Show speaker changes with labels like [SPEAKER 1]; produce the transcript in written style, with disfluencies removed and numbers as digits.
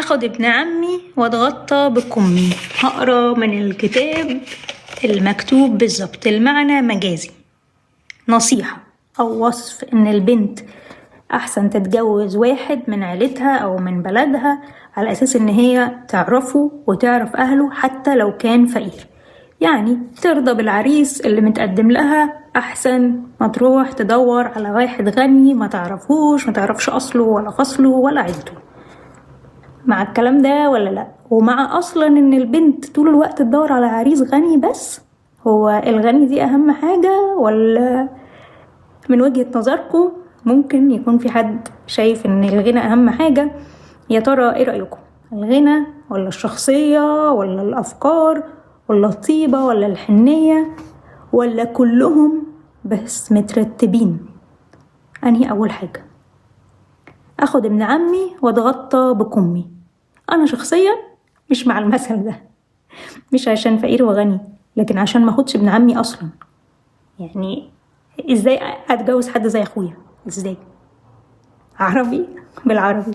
[SPEAKER 1] هاخد ابن عمي واتغطى بكمي. هقرا من الكتاب المكتوب بالظبط، المعنى مجازي. نصيحة أو وصف إن البنت أحسن تتجوز واحد من عيلتها أو من بلدها على أساس إن هي تعرفه وتعرف أهله حتى لو كان فقير، يعني ترضى بالعريس اللي متقدم لها أحسن ما تروح تدور على واحد غني ما تعرفوش، ما تعرفش أصله ولا فصله ولا عيلته. مع الكلام ده ولا لأ؟ ومع أصلا إن البنت طول الوقت تدور على عريس غني بس؟ هو الغني دي أهم حاجة ولا من وجهة نظركم ممكن يكون في حد شايف إن الغنى أهم حاجة؟ يا ترى إيه رأيكم؟ الغنى ولا الشخصية ولا الأفكار ولا الطيبة ولا الحنية ولا كلهم بس مترتبين؟ أنهي أول حاجة؟ أخد ابن عمي واتغطى بكمي. أنا شخصيا مش مع المثل ده، مش عشان فقير وغني، لكن عشان ما أخدش ابن عمي أصلا. يعني إزاي أتجوز حد زي أخويا؟ إزاي؟ عربي بالعربي.